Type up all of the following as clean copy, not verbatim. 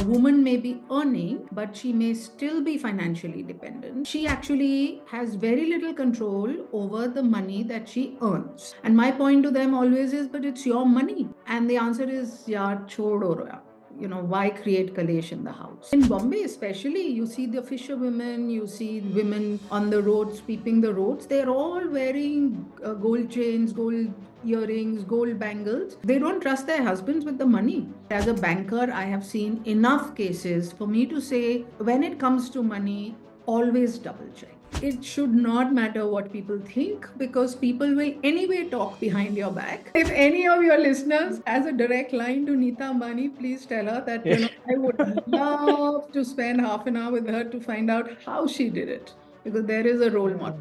woman may be earning, but she may still be financially dependent. She actually has very little control over the money that she earns. And my point to them always is, but it's your money. And the answer is, yeah, chodo ra. Why create kalesh in the house? In Bombay, especially, you see the fisherwomen, you see women on the roads, sweeping the roads. They're all wearing gold chains, gold earrings, gold bangles. They don't trust their husbands with the money. As a banker, I have seen enough cases for me to say, when it comes to money, always double check. It should not matter what people think, because people will anyway talk behind your back. If any of your listeners has a direct line to Nita Ambani, please tell her that, I would love to spend half an hour with her to find out how she did it, because there is a role model.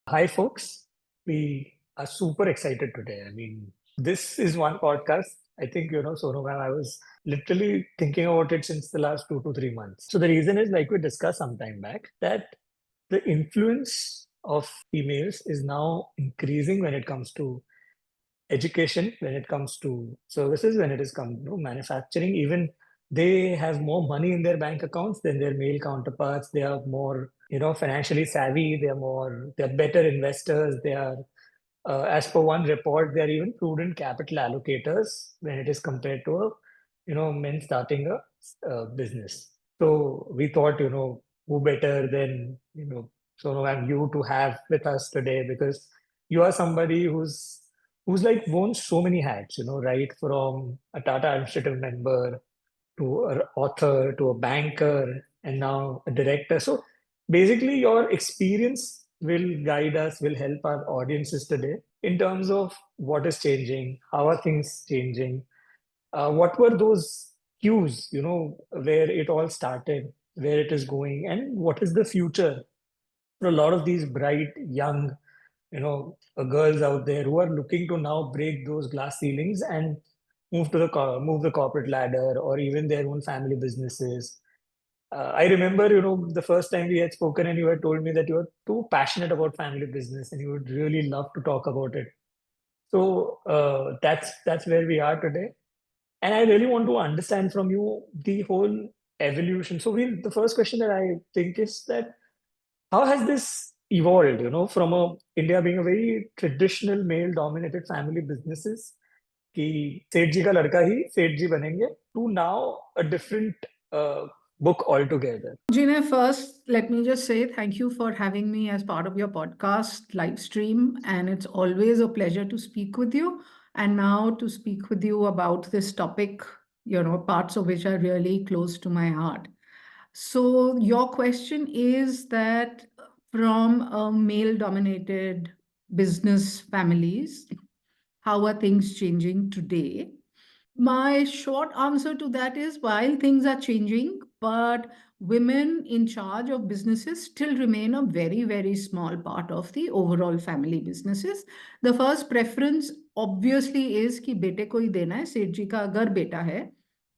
Hi, folks. We are super excited today. I mean, this is one podcast. I think, Sonu ma'am, I was literally thinking about it since the last 2 to 3 months. So the reason is, like we discussed some time back, that the influence of females is now increasing when it comes to education, when it comes to services, when it is come to manufacturing. Even they have more money in their bank accounts than their male counterparts. They are more, financially savvy. They're better investors. They are, as per one report, they are even prudent capital allocators when it is compared to men starting a business. So we thought, who better than, Sonu and you to have with us today, because you are somebody who's like worn so many hats, right from a Tata administrative member to an author to a banker and now a director. So basically, your experience will guide us, will help our audiences today in terms of what is changing, how are things changing, what were those cues, where it all started, where it is going, and what is the future for a lot of these bright, young, girls out there who are looking to now break those glass ceilings and move the corporate ladder or even their own family businesses. I remember, the first time we had spoken and you had told me that you are too passionate about family business and you would really love to talk about it. So that's where we are today. And I really want to understand from you the whole evolution. So the first question that I think is that how has this evolved, from India being a very traditional male-dominated family businesses, कि सेठ जी का लड़का ही सेठ जी बनेंगे, to now a different book altogether. Jinay, first, let me just say thank you for having me as part of your podcast live stream. And it's always a pleasure to speak with you. And now to speak with you about this topic, parts of which are really close to my heart. So, your question is that from a male dominated business families, how are things changing today? My short answer to that is, while things are changing, but women in charge of businesses still remain a very, very small part of the overall family businesses. The first preference obviously is कि बेटे को ही देना है, सेठ जी का अगर बेटा है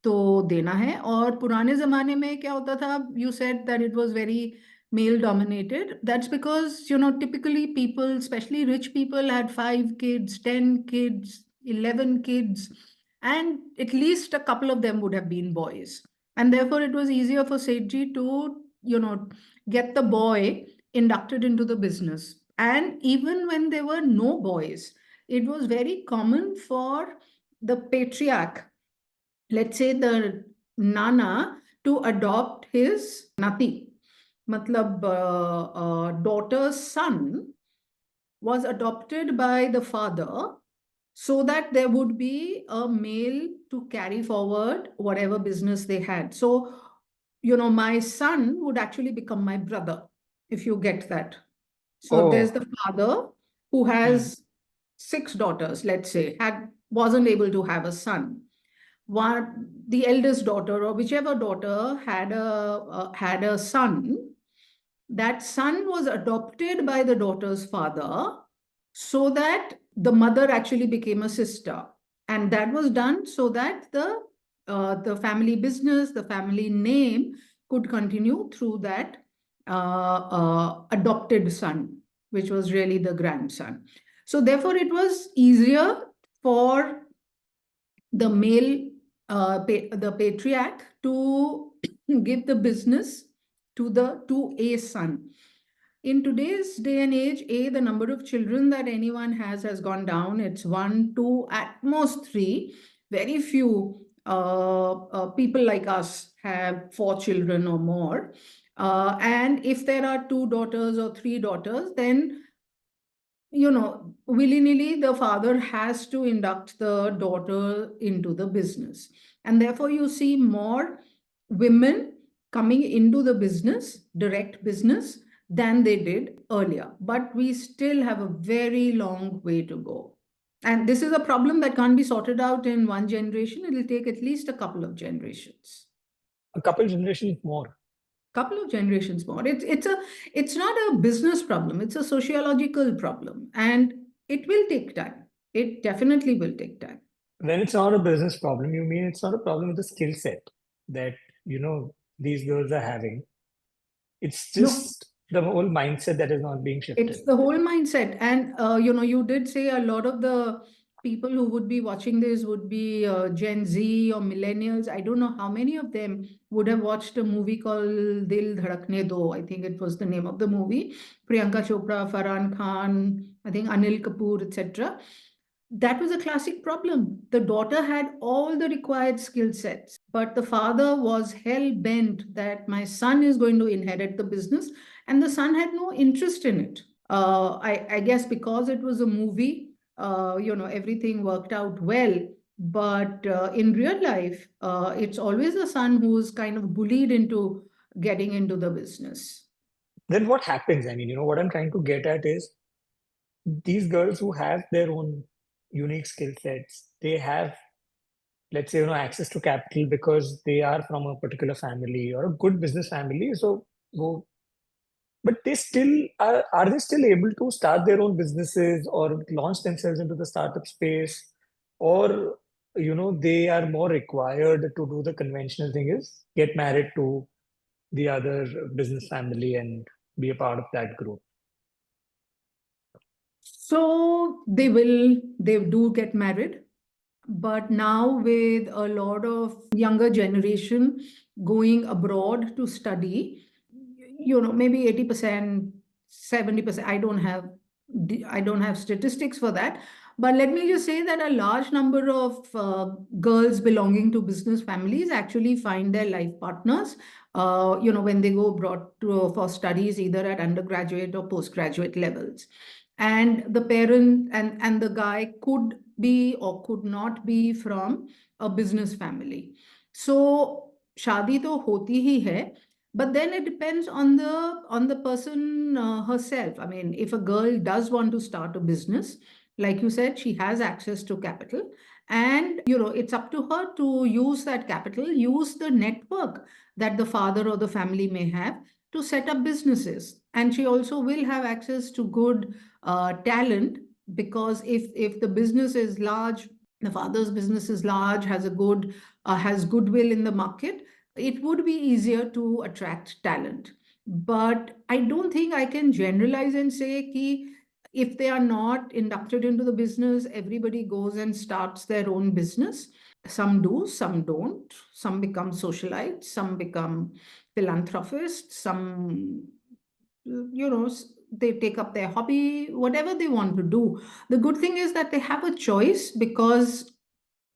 तो देना है. और पुराने जमाने में क्या होता था, you said that it was very male dominated. That's because, typically people, especially rich people, had 5 kids, 10 kids, 11 kids, and at least a couple of them would have been boys. And therefore, it was easier for Sethi to, get the boy inducted into the business. And even when there were no boys, it was very common for the patriarch, let's say the Nana, to adopt his Nati. Matlab, daughter's son was adopted by the father so that there would be a male to carry forward whatever business they had. So, my son would actually become my brother, if you get that. So there's the father who has 6 daughters, let's say, wasn't able to have a son. The eldest daughter or whichever daughter had a son. That son was adopted by the daughter's father so that the mother actually became a sister. And that was done so that the family business, the family name could continue through that adopted son, which was really the grandson. So therefore, it was easier for the male, the patriarch, to give the business to a son. In today's day and age, the number of children that anyone has gone down. It's one, two, at most three. Very few people like us have four children or more. And if there are two daughters or three daughters, then willy-nilly, the father has to induct the daughter into the business. And therefore, you see more women coming into the business, direct business, than they did earlier. But we still have a very long way to go. And this is a problem that can't be sorted out in one generation. It'll take at least a couple of generations. A couple generations more. Couple of generations more. It's not a business problem, it's a sociological problem, and it will take time. It definitely will take time. When it's not a business problem, you mean it's not a problem with the skill set that, these girls are having. It's No, just the whole mindset that is not being shifted. it's the whole mindset. And you did say a lot of the people who would be watching this would be Gen Z or millennials. I don't know how many of them would have watched a movie called Dil Dhadakne Do. I think it was the name of the movie. Priyanka Chopra, Farhan Khan, I think Anil Kapoor, etc. That was a classic problem. The daughter had all the required skill sets, but the father was hell bent that my son is going to inherit the business, and the son had no interest in it. I guess because it was a movie, everything worked out well. But in real life, it's always the son who's kind of bullied into getting into the business. Then what happens? I mean, what I'm trying to get at is these girls who have their own unique skill sets, they have, let's say, access to capital because they are from a particular family or a good business family. So, but they still are they still able to start their own businesses or launch themselves into the startup space? Or, they are more required to do the conventional thing is get married to the other business family and be a part of that group. So they do get married. But now, with a lot of younger generation going abroad to study, maybe 80%, 70%, I don't have statistics for that. But let me just say that a large number of girls belonging to business families actually find their life partners, when they go abroad for studies, either at undergraduate or postgraduate levels. And the parent and the guy could be or could not be from a business family. So shadi to hoti hi hai, but then it depends on the person herself. I mean, if a girl does want to start a business, like you said, she has access to capital, and it's up to her to use that capital, use the network that the father or the family may have to set up businesses. And she also will have access to good talent, because if the business is large, the father's business is large, has goodwill in the market, it would be easier to attract talent. But I don't think I can generalize and say ki if they are not inducted into the business, everybody goes and starts their own business. Some do, some don't. Some become socialites, some become philanthropists, some, they take up their hobby, whatever they want to do. The good thing is that they have a choice, because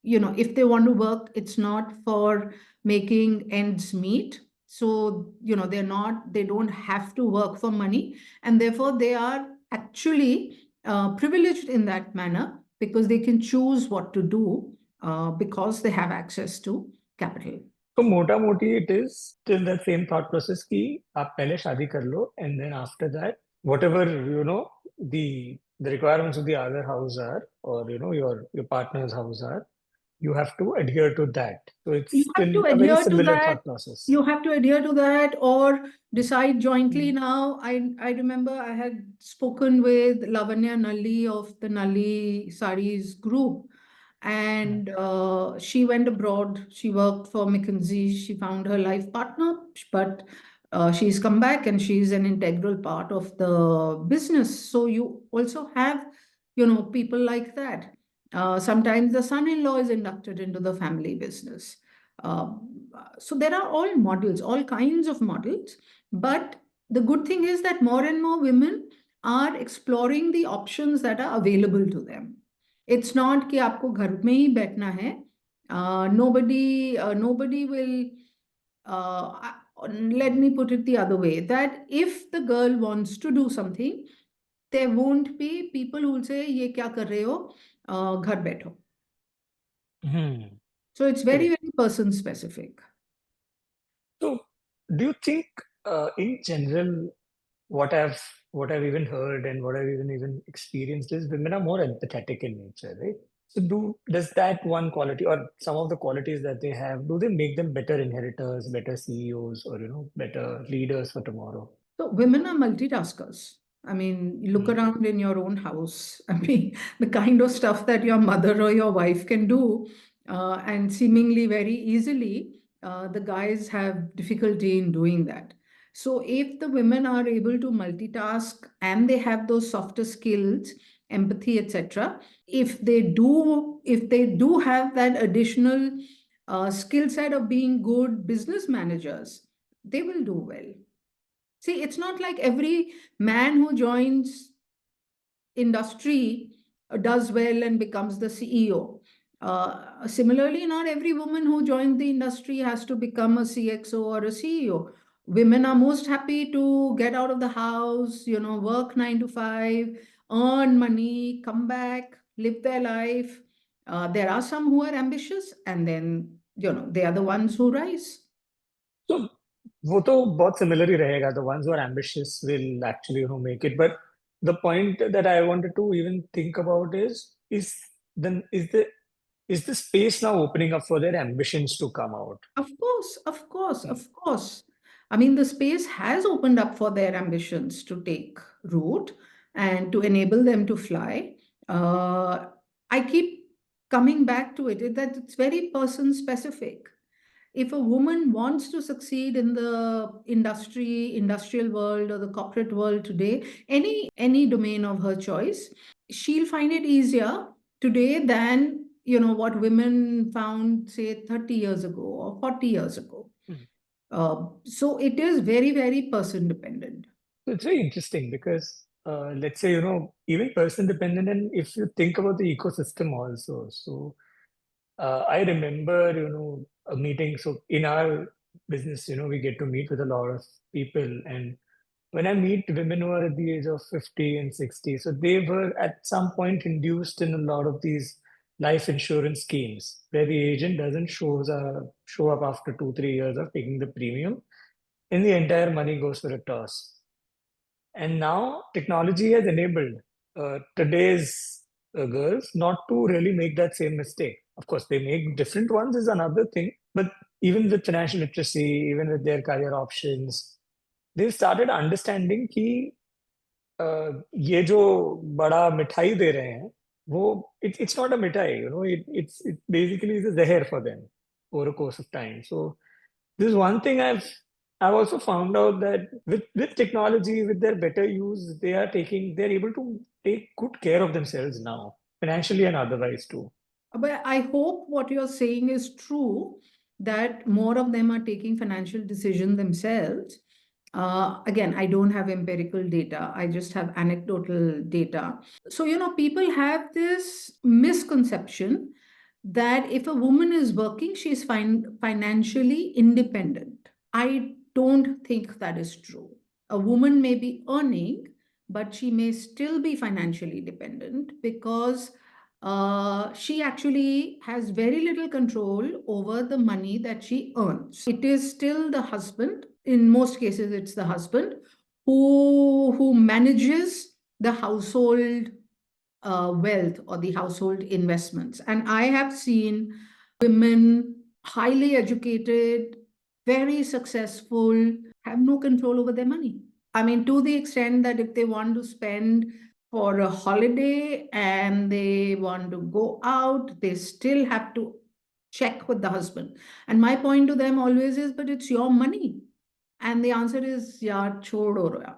if they want to work, it's not for making ends meet. So they don't have to work for money, and therefore they are actually privileged in that manner, because they can choose what to do, because they have access to capital. So mota moti it is still that same thought process कि आप पहले शादी कर लो and then after that whatever the requirements of the other house are, or your partner's house are, you have to adhere to that. So it's You have still to a very adhere to similar that. thought process. You have to adhere to that, or decide jointly. Now, I remember I had spoken with Lavanya Nalli of the Nalli Saris group, and she went abroad. She worked for McKinsey. She found her life partner, but She's come back and she's an integral part of the business. So you also have, people like that. Sometimes the son-in-law is inducted into the family business. So there are all models, all kinds of models. But the good thing is that more and more women are exploring the options that are available to them. It's not कि आपको घर में ही बैठना है. Nobody will uh, let me put it the other way, that if the girl wants to do something, there won't be people who will say ये क्या कर रहे हो, घर बैठो. Hmm. So it's very, Correct. very person specific. So, do you think, in general, what I've what I've even heard and what I've even experienced is women are more empathetic in nature, right? So, does that one quality or some of the qualities that they have, do they make them better inheritors, better CEOs, or better leaders for tomorrow? So women are multitaskers. I mean, you look Hmm. around in your own house. I mean, the kind of stuff that your mother or your wife can do, and seemingly very easily, the guys have difficulty in doing that. So if the women are able to multitask and they have those softer skills, empathy, etc., if they do have that additional skill set of being good business managers, they will do well. See, it's not like every man who joins industry does well and becomes the CEO. Similarly, not every woman who joins the industry has to become a CXO or a CEO. Women are most happy to get out of the house, work 9 to 5, earn money, come back, live their life. There are some who are ambitious, and then, they are the ones who rise. So, वो तो बहुत similar ही रहेगा. The ones who are ambitious will actually make it. But the point that I wanted to even think about then is the space now opening up for their ambitions to come out? Of course, of course, Hmm. of course. I mean, the space has opened up for their ambitions to take root and to enable them to fly. Uh, I keep coming back to it, that it's very person specific. If a woman wants to succeed in the industrial world or the corporate world today, any domain of her choice, she'll find it easier today than what women found, say, 30 years ago or 40 years ago. Hmm. So it is very, very person dependent. So it's very interesting because let's say, even person dependent, and if you think about the ecosystem also. So I remember, a meeting. So in our business, we get to meet with a lot of people. And when I meet women who are at the age of 50 and 60, so they were at some point induced in a lot of these life insurance schemes where the agent doesn't show up after 2, 3 years of taking the premium, and the entire money goes for a toss. And now technology has enabled today's girls not to really make that same mistake. Of course, they make different ones is another thing, but even with financial literacy, even with their career options, they've started understanding कि ये जो बड़ा मिठाई दे रहे हैं वो it's not a मिठाई, it basically is a zehar for them over a course of time. So this is one thing I've also found out, that with technology, with their better use, they're able to take good care of themselves now, financially and otherwise too. But I hope what you're saying is true, that more of them are taking financial decisions themselves. Again, I don't have empirical data, I just have anecdotal data. So, people have this misconception that if a woman is working, she's financially independent. I don't think that is true. A woman may be earning, but she may still be financially dependent because she actually has very little control over the money that she earns. It is still the husband. In most cases, it's the husband who manages the household wealth or the household investments. And I have seen women, highly educated, very successful, have no control over their money. I mean, to the extent that if they want to spend for a holiday and they want to go out, they still have to check with the husband. And my point to them always is, but it's your money. And the answer is, yeah, chod ho raha.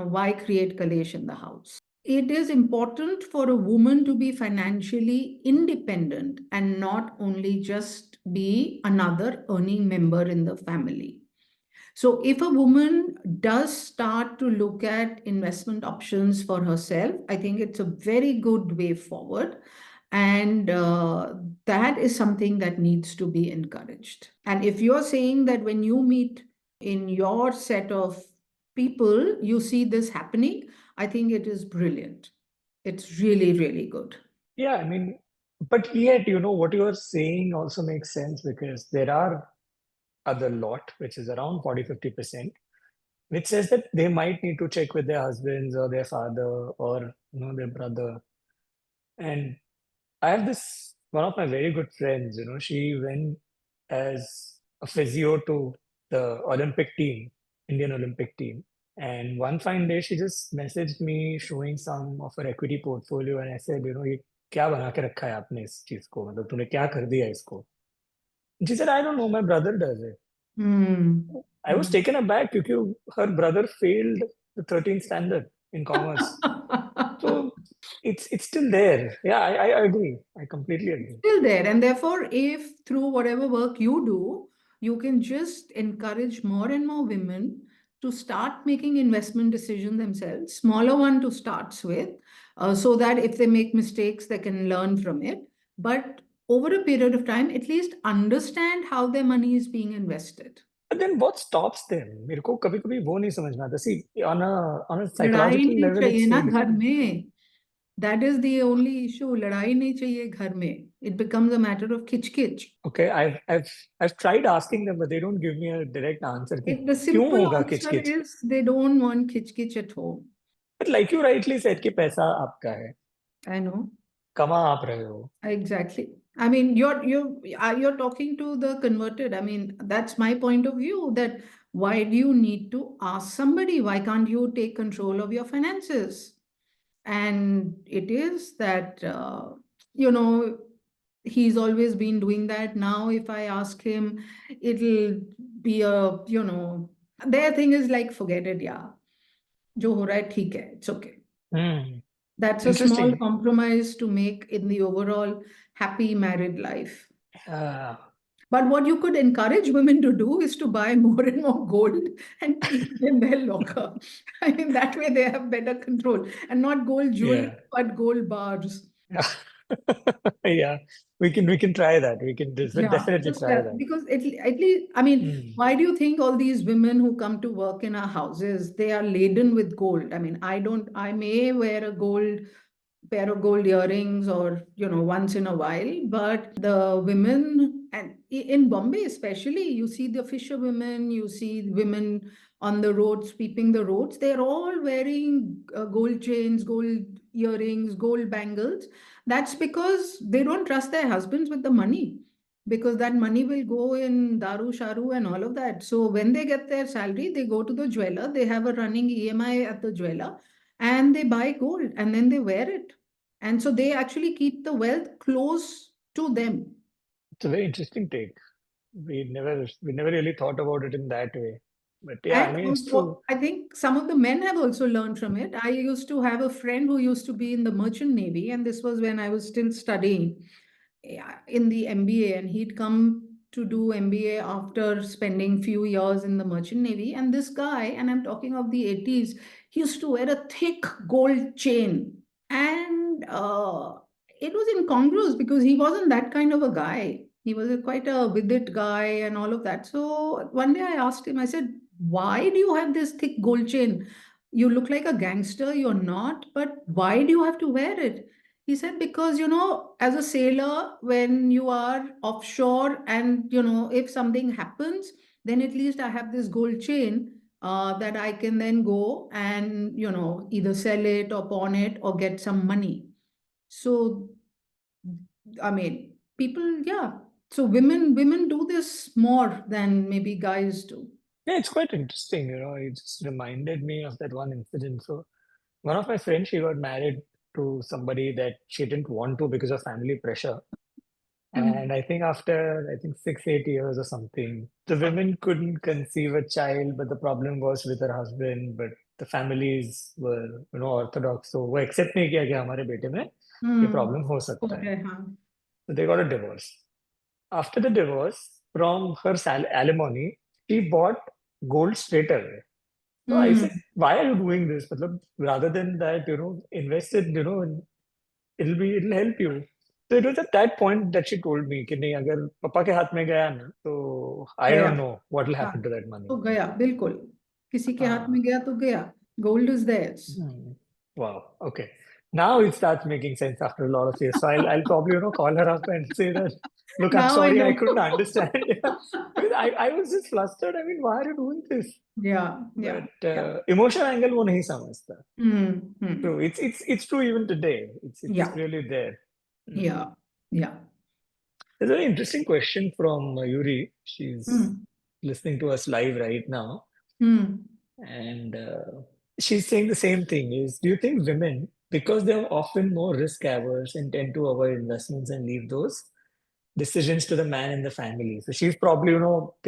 Why create kalesh in the house? It is important for a woman to be financially independent and not only just be another earning member in the family. So, if a woman does start to look at investment options for herself, I think it's a very good way forward. And that is something that needs to be encouraged. And if you're saying that when you meet in your set of people, you see this happening, I think it is brilliant. It's really, really good. Yeah, I mean, but yet, what you are saying also makes sense because there are other lot, which is around 40-50%, which says that they might need to check with their husbands or their father or their brother. And I have this one of my very good friends, she went as a physio to the Olympic team, Indian Olympic team. And one fine day, she just messaged me showing some of her equity portfolio. And I said, ये क्या बना के रखा है आपने इस चीज को मतलब तूने क्या कर दिया इसको? And she said, I don't know, my brother does it. Hmm. I was taken aback because her brother failed the 13th standard in commerce. So it's still there. Yeah, I agree. I completely agree. Still there. And therefore, if through whatever work you do, you can just encourage more and more women to start making investment decisions themselves, smaller one to start with, so that if they make mistakes, they can learn from it. But over a period of time, at least understand how their money is being invested. But then what stops them? मेरे को कभी कभी वो नहीं समझ में आता. See, on a लड़ाई psychological नहीं level, चाहिए it's ना very घर different. में. That is the only issue. लड़ाई नहीं चाहिए घर में. It becomes a matter of खिच-खिच. Okay, I've tried asking them, but they don't give me a direct answer कि The क्यों simple होगा किच answer किच. is they don't want kitch at home. But like you rightly said कि पैसा आपका है, I know. कमा आप रहे हो. Exactly. I mean, you're talking to the converted. I mean, that's my point of view. That why do you need to ask somebody? Why can't you take control of your finances? And it is that you know he's always been doing that. Now, if I ask him, it'll be a their thing is like forget it. Yeah, जो हो रहा है ठीक है. It's okay. Hmm. That's a small Interesting. compromise to make in the overall happy married life. Uh, But what you could encourage women to do is to buy more and more gold and keep it in their locker. I mean, that way they have better control. And not gold jewelry, yeah. but gold bars. Yeah. We can try that. We can Yeah, definitely just try that. because at least, I mean, Hmm. why do you think all these women who come to work in our houses, they are laden with gold? I mean, I may wear a gold pair of gold earrings or once in a while, but the women, and in Bombay especially, you see the fisherwomen, you see women on the roads sweeping the roads, they're all wearing gold chains, gold earrings, gold bangles. That's because they don't trust their husbands with the money, because that money will go in daru sharu and all of that. So when they get their salary, they go to the jeweler, they have a running EMI at the jeweler, and they buy gold and then they wear it. And so they actually keep the wealth close to them. It's a very interesting take. We never really thought about it in that way. But yeah, I And mean, it's true. also, I think some of the men have also learned from it. I used to have a friend who used to be in the merchant navy, and this was when I was still studying, yeah, in the MBA, and he'd come to do MBA after spending few years in the merchant navy. And this guy, and I'm talking of the 80s, he used to wear a thick gold chain. And it was incongruous because he wasn't that kind of a guy. He was quite a with it guy and all of that. So one day I asked him, I said, why do you have this thick gold chain? You look like a gangster, you're not, but why do you have to wear it? He said, because, as a sailor, when you are offshore and, if something happens, then at least I have this gold chain that I can then go and, either sell it or pawn it or get some money. So, I mean, people, yeah. So women do this more than maybe guys do. Yeah, it's quite interesting. It just reminded me of that one incident. So one of my friends, she got married to somebody that she didn't want to because of family pressure. And I think after, I think 6, 8 years or something, the women couldn't conceive a child, but the problem was with her husband. But the families were, orthodox, so वो accept नहीं किया कि हमारे बेटे में ये हम्म problem हो सकता है. Okay, हाँ. So they got a divorce. After the divorce, from her alimony, she bought gold straight away. So I hmm said, why are you doing this? मतलब, rather than that, invest it, it'll help you. So it was at that point that she told me कि नहीं अगर पापा के हाथ में गया ना तो I गया. don't know what will हाँ, happen to that money. तो गया बिल्कुल. किसी के हाथ में हाँ. गया तो गया. Gold is theirs. Hmm. Wow. Okay. Now it starts making sense after a lot of years. So I'll probably call her up and say that, look, I'm Now I sorry, I know. couldn't understand. Yeah. Because I was just flustered. I mean, why are you doing this? Yeah, yeah, But yeah. emotional angle वो नहीं समझता. Hmm. True. It's true even today. It's Yeah, really there. Hmm. yeah, yeah. There's a very interesting question from Yuri. She's Hmm. listening to us live right now, Hmm. and she's saying the same thing. Is do you think women, because they're often more risk averse and tend to avoid investments and leave those decisions to the man in the family? So she's probably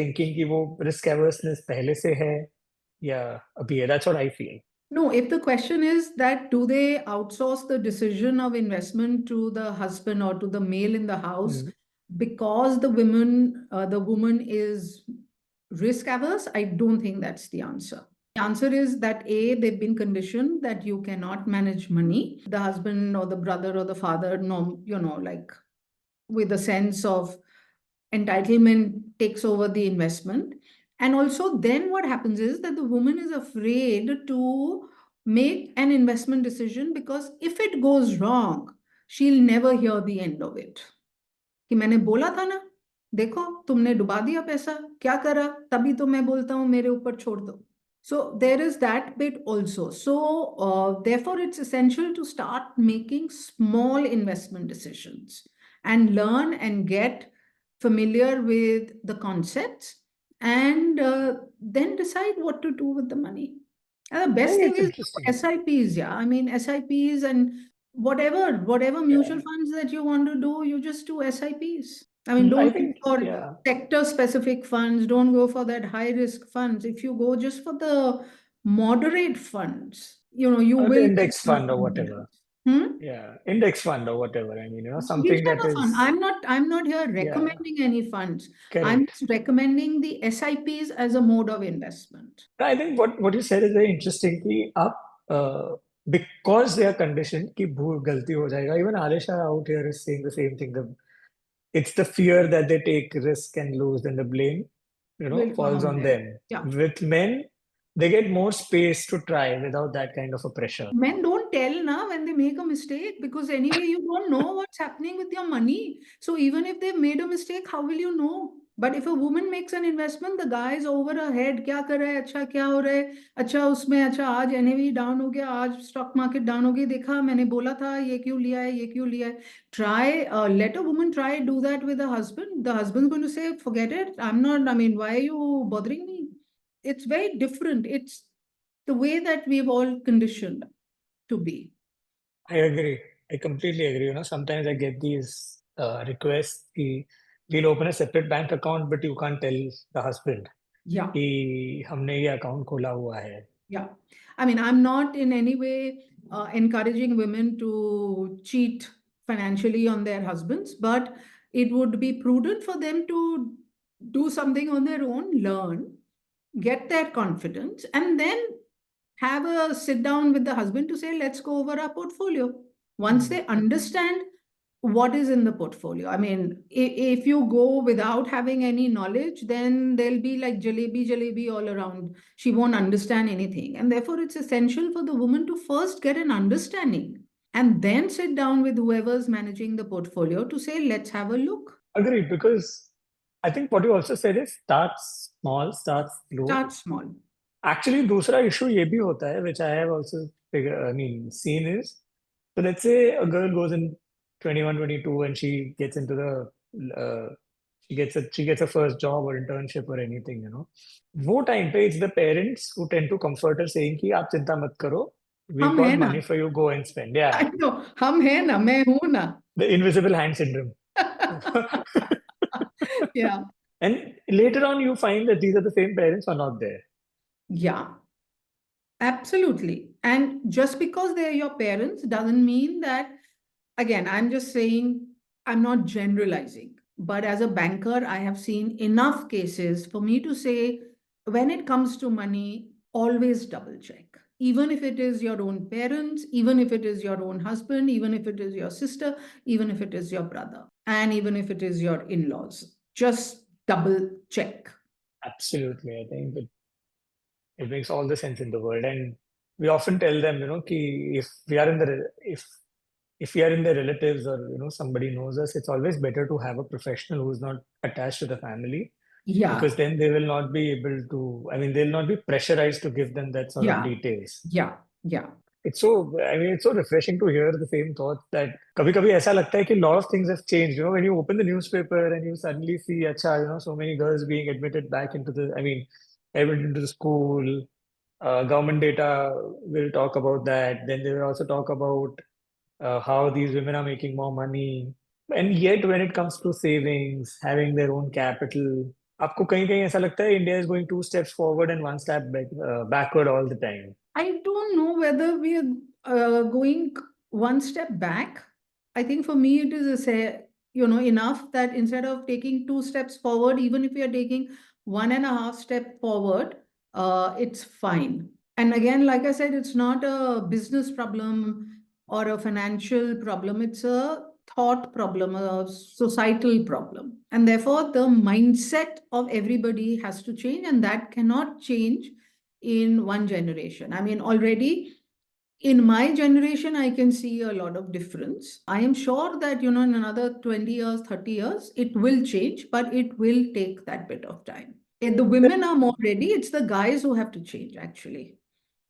thinking कि वो risk averseness पहले से है या अभी है. That's what I feel. No, if the question is that do they outsource the decision of investment to the husband or to the male in the house Mm. because the woman is risk averse, I don't think that's the answer. The answer is that A, they've been conditioned that you cannot manage money. The husband or the brother or the father, no, like with a sense of entitlement takes over the investment. And also, then what happens is that the woman is afraid to make an investment decision because if it goes wrong, she'll never hear the end of it. कि मैंने बोला था ना, देखो तुमने डुबा दिया पैसा, क्या करा, तभी तो मैं बोलता हूँ मेरे ऊपर छोड़ दो. So there is that bit also. So therefore, it's essential to start making small investment decisions and learn and get familiar with the concepts and then decide what to do with the money. And the I best think thing it's is interesting. SIPs, yeah. I mean, SIPs and whatever mutual Yeah. funds that you want to do, you just do SIPs. I mean, I don't go think, for yeah. sector specific funds, don't go for that high risk funds. If you go just for the moderate funds, you Or the will get index enough fund or whatever. confidence. Hmm? Yeah, index fund or whatever. I mean, something Whichever that fund. is, I'm not here yeah, recommending any funds. I'm correct. just recommending the SIPs as a mode of investment. I think what you said is very interesting. कि आप because they are conditioned कि भूल गलती हो जाएगा. Even Alisha out here is saying the same thing. It's the fear that they take risk and lose, and the blame, Will come falls on on them. them. Yeah. With men, they get more space to try without that kind of a pressure. Men don't tell now when they make a mistake because anyway you don't know what's happening with your money. So even if they've made a mistake, how will you know? But if a woman makes an investment, the guy is over her head. क्या कर रहा है? अच्छा क्या हो रहा है? अच्छा उसमें अच्छा आज एनएवी डाउन हो गया, आज स्टॉक मार्केट डाउन हो गई. देखा मैंने बोला था ये क्यों लिया है, ये क्यों लिया है. Try let a woman try do that with a husband. The husband's going to say, forget it. I'm not. I mean, why are you bothering me? It's very different. It's the way that we've all conditioned to be. I agree. I completely agree. Sometimes I get these requests. We'll open a separate bank account, but you can't tell the husband Yeah, कि हमने ये account खोला हुआ है. yeah. I mean, I'm not in any way encouraging women to cheat financially on their husbands, but it would be prudent for them to do something on their own, learn, get their confidence, and then have a sit down with the husband to say, let's go over our portfolio. Once Hmm. they understand what is in the portfolio. I mean, if you go without having any knowledge, then there'll be like jalebi all around. She won't understand anything. And therefore, it's essential for the woman to first get an understanding and then sit down with whoever's managing the portfolio to say, let's have a look. Agreed, because I think what you also said is start small, start slow. Start small. Actually, दूसरा issue ये भी होता है, which I have also seen is, so let's say a girl goes in 21, 22 and she gets into she gets a first job or internship or anything. वो time पे it's the parents who tend to comfort her saying कि आप चिंता मत करो, we've हम है got ना. money for you, go and spend. Yeah, I know. हम है ना, मैं हूं ना. the invisible hand syndrome. Yeah. And later on, you find that these are the same parents who are not there. Yeah. Absolutely. And just because they're your parents doesn't mean that, again, I'm just saying, I'm not generalizing. But as a banker, I have seen enough cases for me to say, when it comes to money, always double check. Even if it is your own parents, even if it is your own husband, even if it is your sister, even if it is your brother, and even if it is your in laws, just double check. Absolutely. I think it makes all the sense in the world. And we often tell them, ki if we are in the relatives or somebody knows us, it's always better to have a professional who's not attached to the family, Yeah, because then they will not be able to, I mean, they'll not be pressurized to give them that sort of yeah, details. yeah, yeah. It's so refreshing to hear the same thoughts that कभी-कभी ऐसा लगता है कि lot of things have changed. When you open the newspaper and you suddenly see, अच्छा, so many girls being admitted back into admitted into the school. Government data will talk about that. Then they will also talk about how these women are making more money. And yet, when it comes to savings, having their own capital, आपको कहीं-कहीं ऐसा लगता है India is going two steps forward and one step backward all the time. I don't know whether we are going one step back. I think for me it is enough that instead of taking two steps forward, even if we are taking one and a half step forward, it's fine. And again, like I said, it's not a business problem or a financial problem. It's a thought problem, a societal problem. And therefore, the mindset of everybody has to change, and that cannot change in one generation. I mean, already in my generation, I can see a lot of difference. I am sure that, in another 20 years, 30 years, it will change, but it will take that bit of time. If the women are more ready, it's the guys who have to change, actually.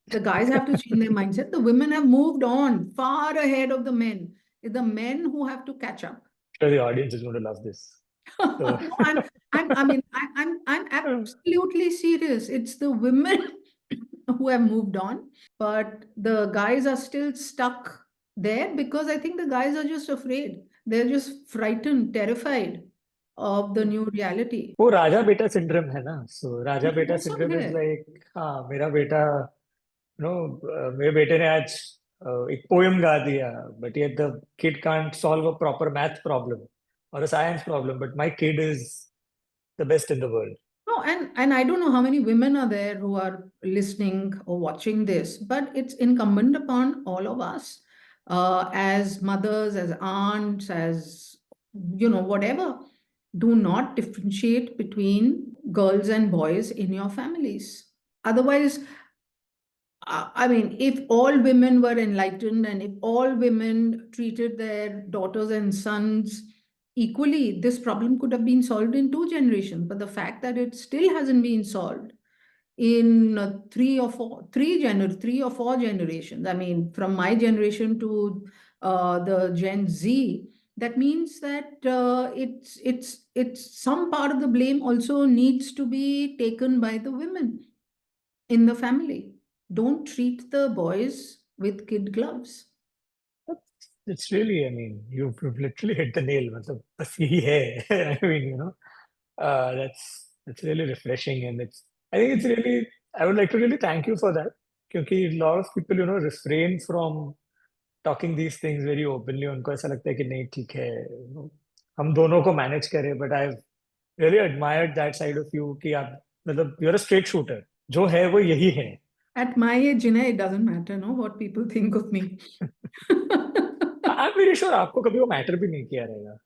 The guys have to change their mindset. The women have moved on far ahead of the men. It's the men who have to catch up. Sure, the audience is going to love this. So, No, I'm absolutely serious. It's the women who have moved on, but the guys are still stuck there because I think the guys are just afraid. They're just frightened, terrified of the new reality. वो राजा बेटा syndrome है ना. So राजा ये बेटा वो सब syndrome is है. like, हाँ, मेरा बेटा, मेरे बेटे ने आज एक poem गा दिया, but yet the kid can't solve a proper math problem or a science problem, but my kid is the best in the world. No, and I don't know how many women are there who are listening or watching this, but it's incumbent upon all of us, as mothers, as aunts, as whatever. Do not differentiate between girls and boys in your families. Otherwise, I mean, if all women were enlightened and if all women treated their daughters and sons equally, this problem could have been solved in two generations. But the fact that it still hasn't been solved in three or four generations, I mean, from my generation to the Gen Z, that means that it's some part of the blame also needs to be taken by the women in the family. Don't treat the boys with kid gloves. It's really, I mean, you've literally hit the nail. मतलब बस यही है. I mean, that's really refreshing, and I think it's really, I would like to really thank you for that, क्योंकि a lot of people, refrain from talking these things very openly. उनको ऐसा लगता है कि नहीं ठीक है, हम दोनों को manage करें. But I've really admired that side of you कि आप मतलब you're a straight shooter. जो है वो यही है. At my age, Jinay, it doesn't matter, no, what people think of me. I'm very sure आपको कभी वो matter भी नहीं किया रहेगा.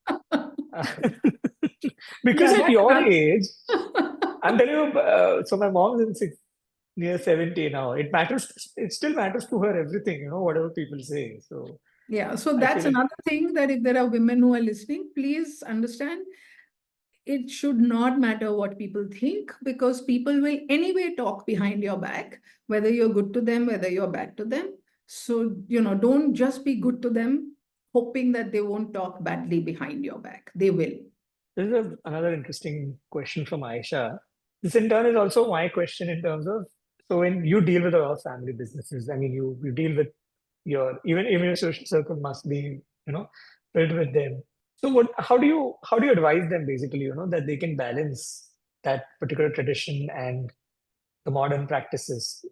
Because Yeah, at that's your enough. age, I'm telling you, so my mom's near 70 now. It still matters to her everything, whatever people say. So Yeah, so I feel that's like another thing that if there are women who are listening, please understand it should not matter what people think because people will anyway talk behind your back, whether you're good to them, whether you're bad to them. So, don't just be good to them, hoping that they won't talk badly behind your back. They will. this is another interesting question from Aisha. This in turn is also my question in terms of, so when you deal with a lot of family businesses, I mean, you deal with even your social circle must be, filled with them. So how do you advise them basically, that they can balance that particular tradition and the modern practices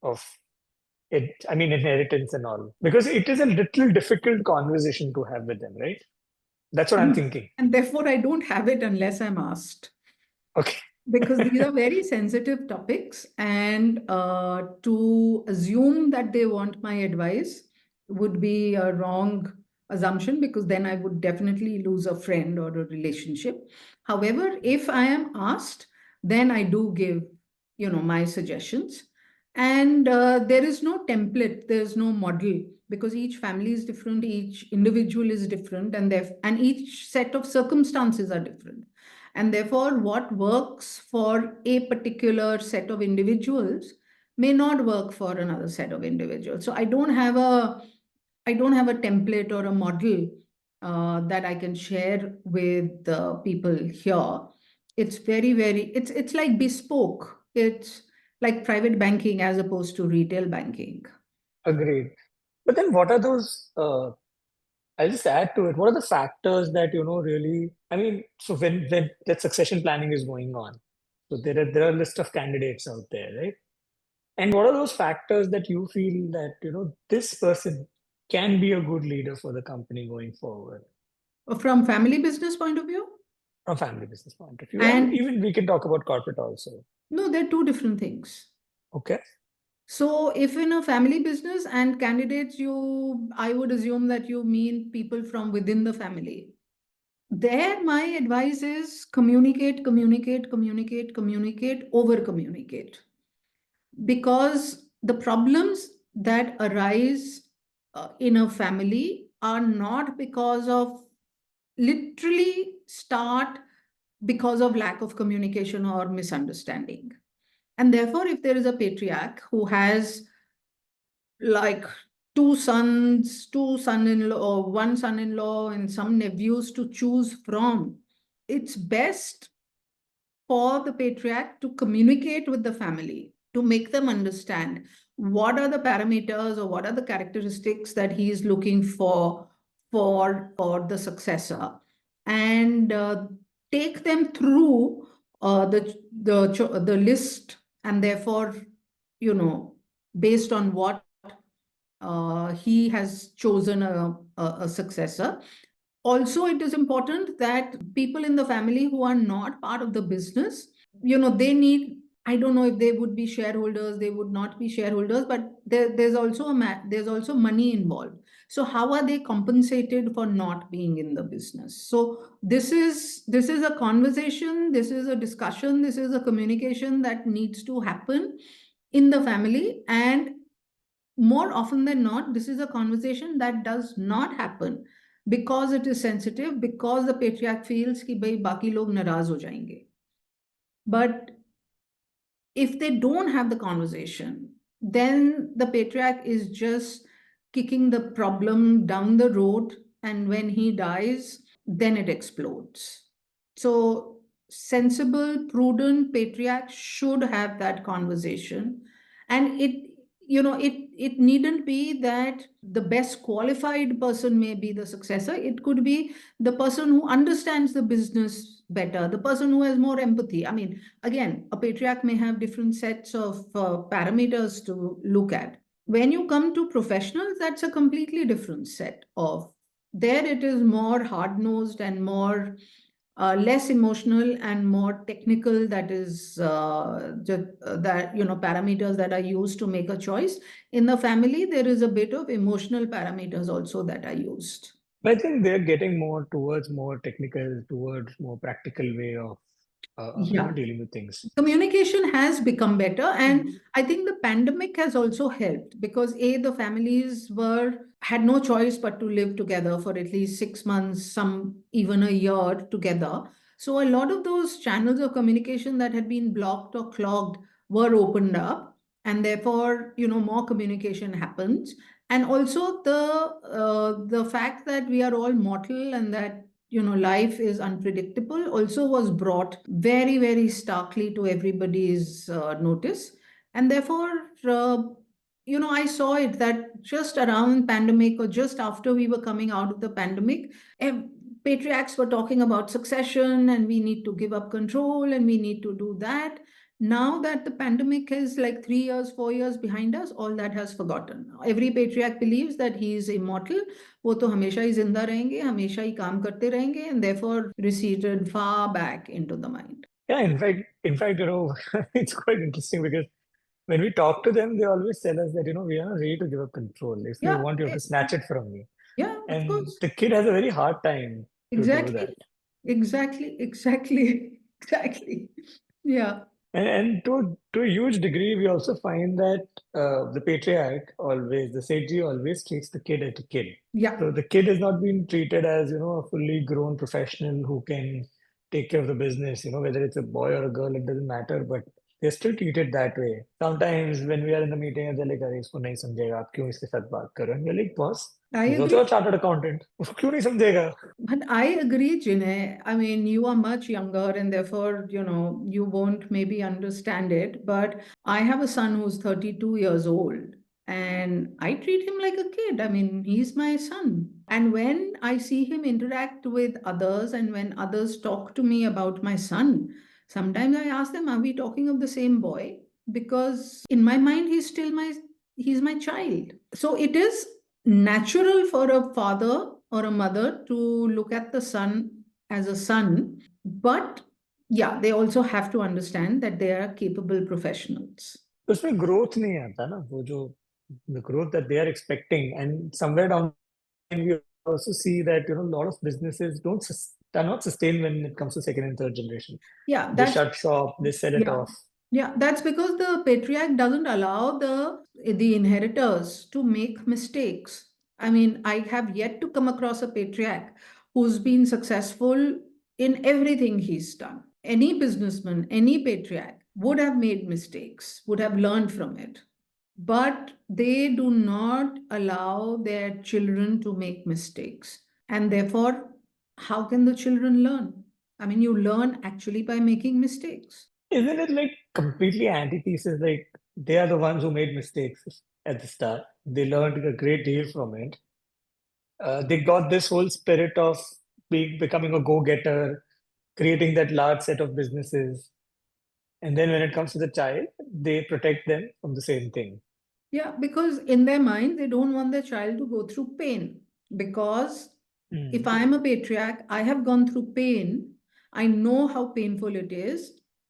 of it, I mean, inheritance and all, because it is a little difficult conversation to have with them, right? That's what I'm And, thinking. and therefore, I don't have it unless I'm asked. Okay. Because these are very sensitive topics, and to assume that they want my advice would be a wrong assumption, because then I would definitely lose a friend or a relationship. However, if I am asked, then I do give, my suggestions. And there is no template, there's no model, because each family is different, each individual is different, and each set of circumstances are different. And therefore, what works for a particular set of individuals may not work for another set of individuals. So I don't have a template or a model that I can share with the people here. It's very, very, it's like bespoke. It's like private banking as opposed to retail banking. Agreed. But then what are those, I'll just add to it. What are the factors that, really, I mean, so when that succession planning is going on, so there are a list of candidates out there, right? And what are those factors that you feel that, this person can be a good leader for the company going forward From family business point of view. from family business point of view? And And even we can talk about corporate also. no, they're two different things. Okay. So if in a family business and candidates, I would assume that you mean people from within the family. There, my advice is communicate, communicate, communicate, communicate, over communicate. Because the problems that arise in a family are not because of, literally start because of lack of communication or misunderstanding. And therefore, if there is a patriarch who has like two son-in-law, or one son-in-law and some nephews to choose from, it's best for the patriarch to communicate with the family, to make them understand what are the parameters or what are the characteristics that he is looking for the successor, and take them through the list, and therefore, based on what he has chosen a successor. Also, it is important that people in the family who are not part of the business, they need, I don't know if they would be shareholders, they would not be shareholders, but there's also money involved. So how are they compensated for not being in the business? So this is a conversation, this is a discussion, this is a communication that needs to happen in the family. And more often than not, this is a conversation that does not happen because it is sensitive, because the patriarch feels कि भाई बाकी लोग नाराज हो जाएंगे. But if they don't have the conversation, then the patriarch is just kicking the problem down the road. And when he dies, then it explodes. So, sensible, prudent patriarch should have that conversation. And it needn't be that the best qualified person may be the successor. It could be the person who understands the business better, the person who has more empathy. I mean, again, a patriarch may have different sets of parameters to look at. When you come to professionals, that's a completely different set of. There it is more hard nosed and more less emotional and more technical. That is that parameters that are used to make a choice. In the family, there is a bit of emotional parameters also that are used. But I think they're getting more towards more technical, towards more practical way of, Yeah. dealing with things. Communication has become better, and I think the pandemic has also helped, because the families were had no choice but to live together for at least 6 months, some even a year together. So a lot of those channels of communication that had been blocked or clogged were opened up, and therefore, more communication happens. And also the fact that we are all mortal, and that life is unpredictable, also was brought very, very starkly to everybody's notice. And therefore, I saw it that just around pandemic or just after we were coming out of the pandemic, patriarchs were talking about succession and we need to give up control and we need to do that. Now that the pandemic is like 3 years, 4 years behind us, all that has forgotten. Every patriarch believes that he is immortal. वो तो हमेशा ही जिंदा रहेंगे, हमेशा ही काम करते रहेंगे, and therefore receded far back into the mind. Yeah, in fact, it's quite interesting because when we talk to them, they always tell us that, we are not ready to give up control. If you Yeah, want, you have to snatch it from me. yeah, of And course. the kid has a very hard time to do that. Exactly. Exactly. Exactly. Yeah. And to a huge degree, we also find that the patriarch always, the Sethi always treats the kid as a kid. Yeah. So the kid is not being treated as, a fully grown professional who can take care of the business, whether it's a boy or a girl, it doesn't matter, but they're still treated that way. Sometimes when we are in the meeting, they're like, "अरे इसको नहीं समझेगा, आप क्यों इसके साथ बात कर रहे हो?" And we're like, "Boss, I he's agree. also a chartered accountant. उसको क्यों नहीं समझेगा?" But I agree, Jinay. I mean, you are much younger and therefore, you won't maybe understand it. But I have a son who's 32 years old and I treat him like a kid. I mean, he's my son. And when I see him interact with others and when others talk to me about my son, sometimes I ask them, are we talking of the same boy? Because in my mind, he's my child. So it is natural for a father or a mother to look at the son as a son, but yeah, they also have to understand that they are capable professionals. उसमें growth नहीं आता ना वो जो the growth that they are expecting, and somewhere down the line we also see that a lot of businesses are not sustained when it comes to second and third generation. Yeah, They shut shop, they sell it yeah. off. Yeah, that's because the patriarch doesn't allow the inheritors to make mistakes. I mean, I have yet to come across a patriarch who's been successful in everything he's done. Any businessman, any patriarch would have made mistakes, would have learned from it. But they do not allow their children to make mistakes. And therefore, how can the children learn? I mean, you learn actually by making mistakes. Isn't it like completely antithesis? Like they are the ones who made mistakes at the start. They learned a great deal from it. They got this whole spirit of becoming a go-getter, creating that large set of businesses. And then when it comes to the child, they protect them from the same thing. Yeah, because in their mind, they don't want their child to go through pain. Because if Hmm. I am a patriarch, I have gone through pain. I know how painful it is.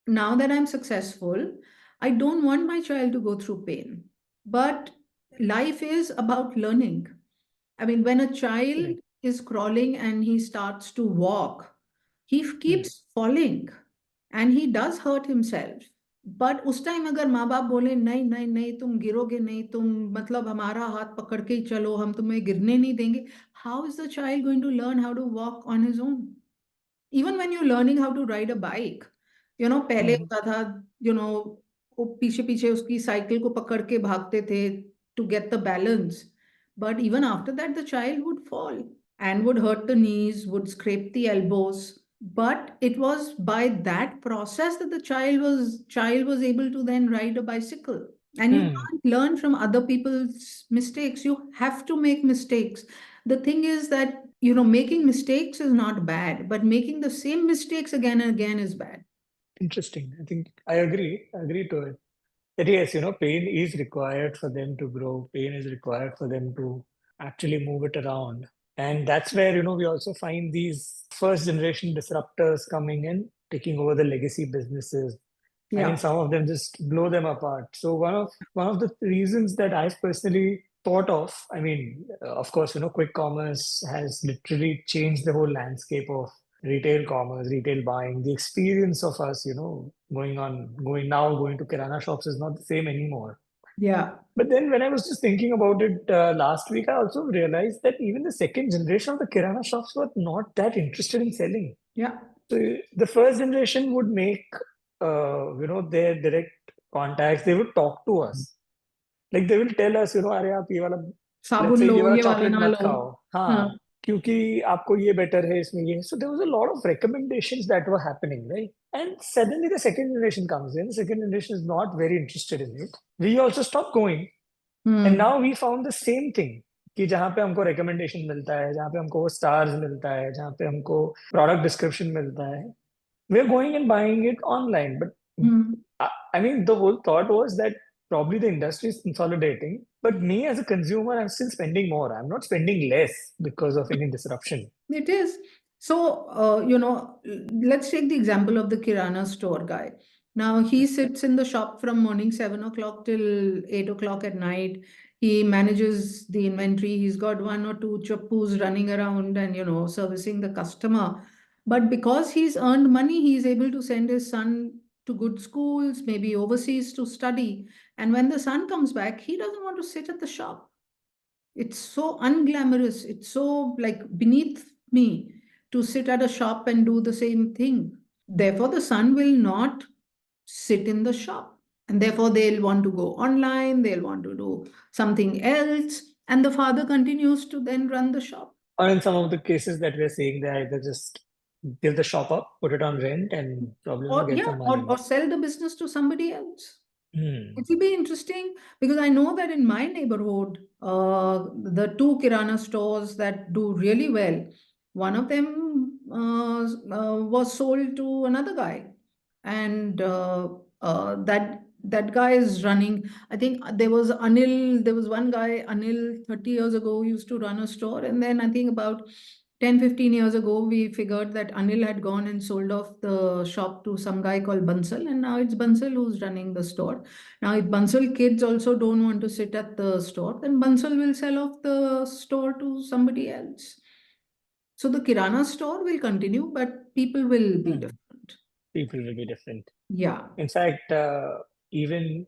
Now that I'm successful, I don't want my child to go through pain. But life is about learning. I mean, when a child Correct. is crawling and he starts to walk, he Hmm. keeps falling and he does hurt himself. But उस time अगर माँ बाप बोले नहीं नहीं नहीं तुम गिरोगे नहीं, तुम मतलब हमारा हाथ पकड़ के ही चलो, हम तुम्हें गिरने नहीं देंगे, how is the child going to learn how to walk on his own? Even when you learning how to ride a bike, पहले Hmm. होता था, वो पीछे पीछे उसकी साइकिल को पकड़ के भागते थे to get the balance, but even after that the child would fall and would hurt the knees, would scrape the elbows. But it was by that process that the child was able to then ride a bicycle. And you Hmm. can't learn from other people's mistakes. You have to make mistakes. The thing is that, making mistakes is not bad, but making the same mistakes again and again is bad. Interesting. I think I agree. I agree to it. That yes, pain is required for them to grow. Pain is required for them to actually move it around. And that's where, we also find these first generation disruptors coming in, taking over the legacy businesses. I mean, Yeah. some of them just blow them apart. So one of the reasons that I've personally thought of, I mean, of course, quick commerce has literally changed the whole landscape of retail commerce, retail buying. The experience of us, going to Kirana shops is not the same anymore. Yeah. But then when I was just thinking about it last week, I also realized that even the second generation of the Kirana shops were not that interested in selling. Yeah. So the first generation would make, their direct contacts. They would talk to us. Like they will tell us, अरे आप ये वाला, let's साबुन say लो, ये वाला ये वाला chocolate ना मत लो. खाओ. हाँ. हाँ, क्योंकि आपको ये better है इसमें ये. So there was a lot of recommendations that were happening, right? And suddenly the second generation comes in. The second generation is not very interested in it. We also stopped going. And Hmm. now we found the same thing कि जहाँ पे हमको recommendation मिलता है, जहाँ पे हमको stars मिलता है, जहाँ पे हमको product description मिलता है, we're going and buying it online. But Hmm. I mean, the whole thought was that probably the industry is consolidating, but me as a consumer, I'm still spending more. I'm not spending less because of any disruption. It is. So, let's take the example of the Kirana store guy. Now, he sits in the shop from morning 7 o'clock till 8 o'clock at night. He manages the inventory. He's got one or two chappus running around and, servicing the customer. But because he's earned money, he's able to send his son to good schools, maybe overseas to study. And when the son comes back, he doesn't want to sit at the shop. It's so unglamorous. It's so like beneath me to sit at a shop and do the same thing. Therefore, the son will not sit in the shop. And therefore, they'll want to go online, they'll want to do something else. And the father continues to then run the shop. Or in some of the cases that we're seeing, they either just give the shop up, put it on rent, and probably Or, get yeah, some or, money. or sell the business to somebody else. It Hmm. will be interesting because I know that in my neighborhood, the two Kirana stores that do really well, one of them was sold to another guy, and that guy is running. I think there was Anil. There was one guy, Anil, 30 years ago, used to run a store, and then I think about 10, 15 years ago, we figured that Anil had gone and sold off the shop to some guy called Bansal, and now it's Bansal who's running the store. Now, if Bansal kids also don't want to sit at the store, then Bansal will sell off the store to somebody else. So the Kirana store will continue, but people will be Hmm. different. People will be different. Yeah. In fact, even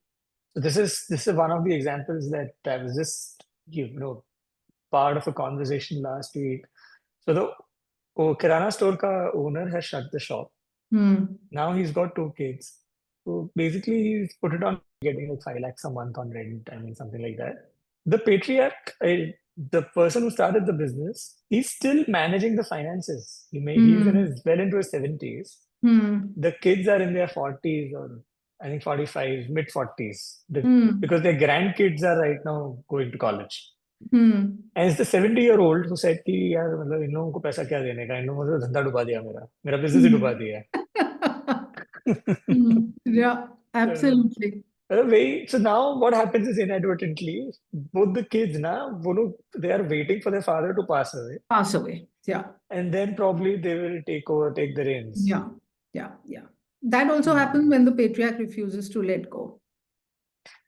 this is one of the examples that I was just part of a conversation last week. So the Kirana store ka owner has shut the shop. Hmm. Now he's got two kids. So basically, he's put it on getting like 5 lakhs a month on rent. I mean, something like that. The patriarch, the person who started the business, he's still managing the finances. He's in Hmm. his well into his 70s. Hmm. The kids are in their 40s or I think 45, mid 40s. Hmm. Because their grandkids are right now going to college. Hmm. And it's the 70-year-old who said कि यार मतलब इन लोगों को पैसा क्या देने का इन लोगों ने तो धंधा डुबा दिया मेरा मेरा बिजनेस ही डुबा Hmm. दिया Hmm. Yeah, so, absolutely. so now what happens is inadvertently both the kids ना वो लोग they are waiting for their father to pass away Pass away. Yeah. and then probably they will take the reins. Yeah. Yeah. Yeah. That also happens Hmm. when the patriarch refuses to let go.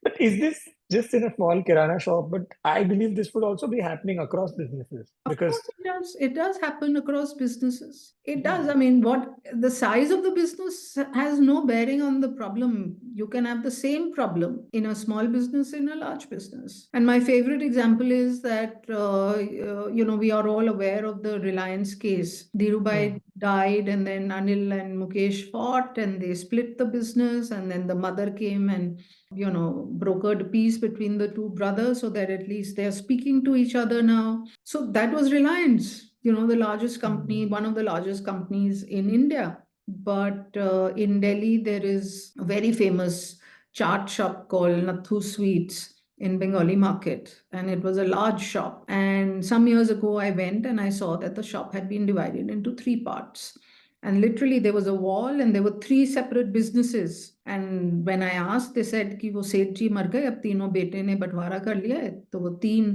But is this just in a small kirana shop? But I believe this would also be happening across businesses Of because course, it does. It does happen across businesses. It does. hmm, I mean, what the size of the business has no bearing on the problem. You can have the same problem in a small business, in a large business. And my favorite example is that, we are all aware of the Reliance case. hmm, Dhirubhai died, and then Anil and Mukesh fought, and they split the business. And then the mother came and brokered peace between the two brothers so that at least they're speaking to each other now. So that was Reliance, the largest company, hmm. one of the largest companies in India. But in Delhi, there is a very famous chaat shop called Nathu Sweets in Bengali market. And it was a large shop. And some years ago, I went and I saw that the shop had been divided into three parts. And literally, there was a wall and there were three separate businesses. And when I asked, they said कि वो सेठ जी मर गए अब तीनों बेटे ने बंटवारा कर लिया है तो वो तीन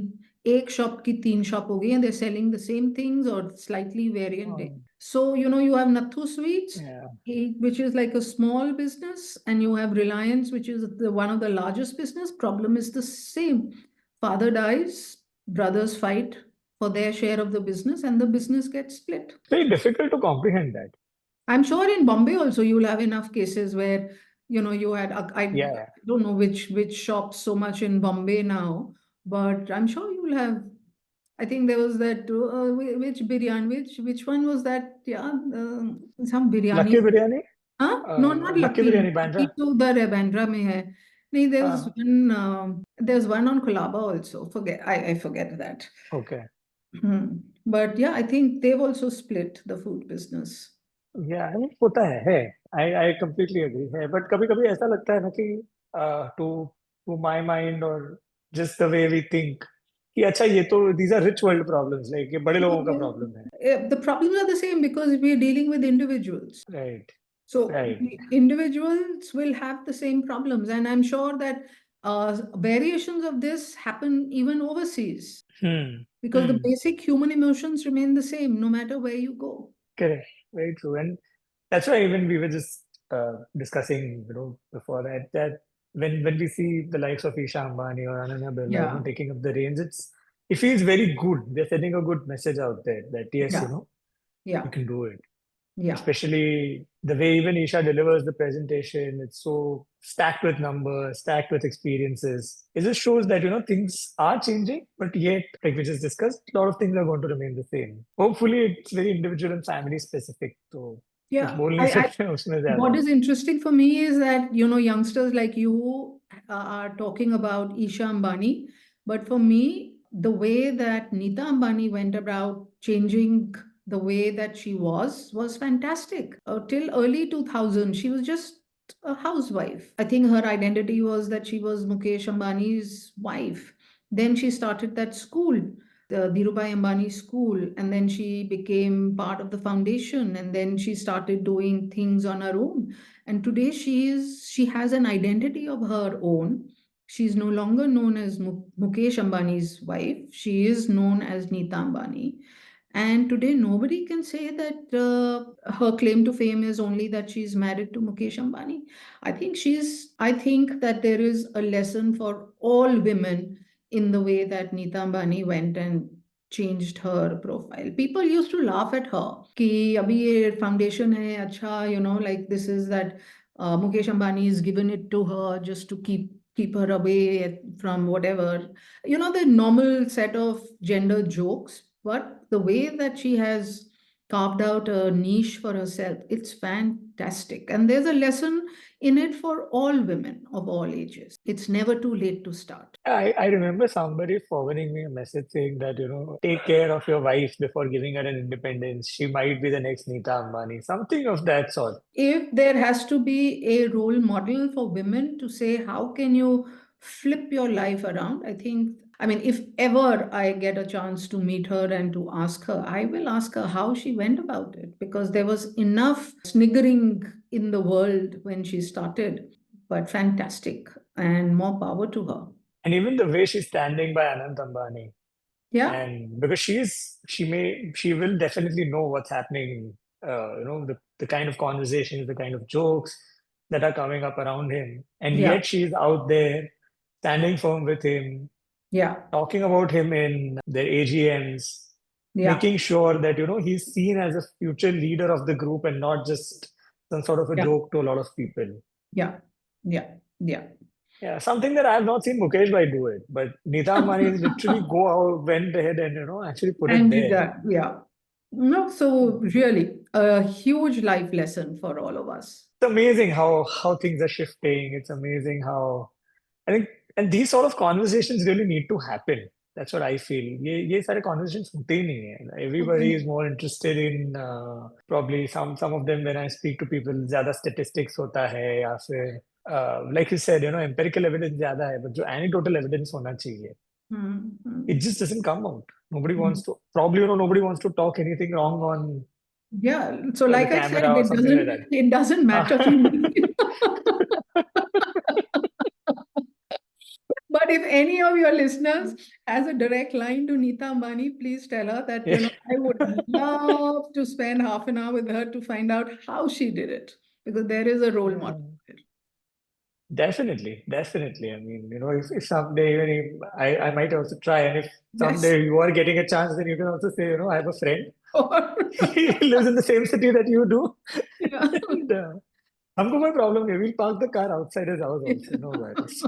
एक शॉप की तीन शॉप हो गई and they're selling the same things or slightly variant day. Oh, So, you have Nathu Sweets, yeah. which is like a small business, and you have Reliance, which is one of the largest business. Problem is the same. Father dies, brothers fight for their share of the business, and the business gets split. Very difficult to comprehend that. I'm sure in Bombay also you'll have enough cases where you had I Yeah. don't know which shops so much in Bombay now, but I'm sure you'll have. I think there was that which biryani, which one was that? Yeah, some biryani. Lucky biryani? Huh? No, not Lucky Lucky. biryani Lucky Bandra? तो उधर है बांद्रा में है. नहीं, Uh, there's one on Colaba also. I forget that. okay. Hmm. But yeah, I think they've also split the food business. Yeah, I mean, होता है I completely agree है but कभी कभी ऐसा लगता है ना कि to to my mind or just the way we think कि अच्छा ये तो these are rich world problems, like ये बड़े लोगों का problem है. The problems are the same because we are dealing with individuals. Right, So right. the individuals will have the same problems, and I'm sure that variations of this happen even overseas Hmm. because the Hmm. basic human emotions remain the same no matter where you go. Correct. Very true. And that's why even we were just discussing, before that when we see the likes of Isha Ambani or Ananya Birla, Yeah, taking up the reins, it feels very good. They're sending a good message out there that yes, yeah, you yeah, can do it. yeah. Especially the way even Isha delivers the presentation, it's so stacked with numbers, stacked with experiences. It just shows that, things are changing, but yet, like we just discussed, a lot of things are going to remain the same. Hopefully, it's very individual and family specific. So, कुछ Yeah, बोल नहीं I सकते हैं उसमें ज्यादा. what is interesting for me is that, youngsters like you are talking about Isha Ambani, but for me, the way that Nita Ambani went about changing the way that she was fantastic. Till early 2000, she was just a housewife. I think her identity was that she was Mukesh Ambani's wife. Then she started that school, the Dhirubhai Ambani school, and then she became part of the foundation, and then she started doing things on her own. And today she has an identity of her own. She's no longer known as Mukesh Ambani's wife. She is known as Nita Ambani. And today, nobody can say that her claim to fame is only that she's married to Mukesh Ambani. I think that there is a lesson for all women in the way that Nita Ambani went and changed her profile. People used to laugh at her कि अभी ये foundation है अच्छा, like this is that Mukesh Ambani has given it to her just to keep her away from whatever, the normal set of gender jokes. But the way that she has carved out a niche for herself, it's fantastic. And there's a lesson in it for all women of all ages. It's never too late to start. I remember somebody forwarding me a message saying that, take care of your wife before giving her an independence. She might be the next Nita Ambani, something of that sort. If there has to be a role model for women to say, how can you flip your life around? If ever I get a chance to meet her and to ask her, I will ask her how she went about it because there was enough sniggering in the world when she started, but fantastic and more power to her. And even the way she's standing by Anant Ambani. Yeah, And because she will definitely know what's happening, the kind of conversations, the kind of jokes that are coming up around him. And yeah, yet she's out there standing firm with him, yeah, talking about him in their AGMs, yeah, making sure that, he's seen as a future leader of the group and not just some sort of a yeah, joke to a lot of people. yeah, yeah, yeah. Yeah, something that I have not seen Mukesh Bhai do it, but Nita Ambani literally went ahead and actually put it And did there. that, yeah. No, so really a huge life lesson for all of us. It's amazing how things are shifting. It's amazing how I think, and these sort of conversations really need to happen. That's what I feel. ये सारे conversations होते ही नहीं है. Everybody is more interested in probably some of them when I speak to people ज़्यादा statistics होता है या फिर like you said, empirical evidence ज़्यादा है, but जो anecdotal evidence होना चाहिए, Hmm, it hmm, just doesn't come out. Nobody hmm. wants to probably nobody wants to talk anything wrong on Yeah. So the like I said, camera or something like it doesn't matter to me. that. But if any of your listeners has a direct line to Nita Ambani, please tell her that, Yeah. I would love to spend half an hour with her to find out how she did it, because there is a role model Yeah. there. Definitely, definitely. I mean, if someday even I might also try, and if Yes. someday you are getting a chance, then you can also say, I have a friend. Or He lives in the same city that you do. yeah. And हमको कोई problem नहीं. We'll park the car outside his house Yeah. also. No worries.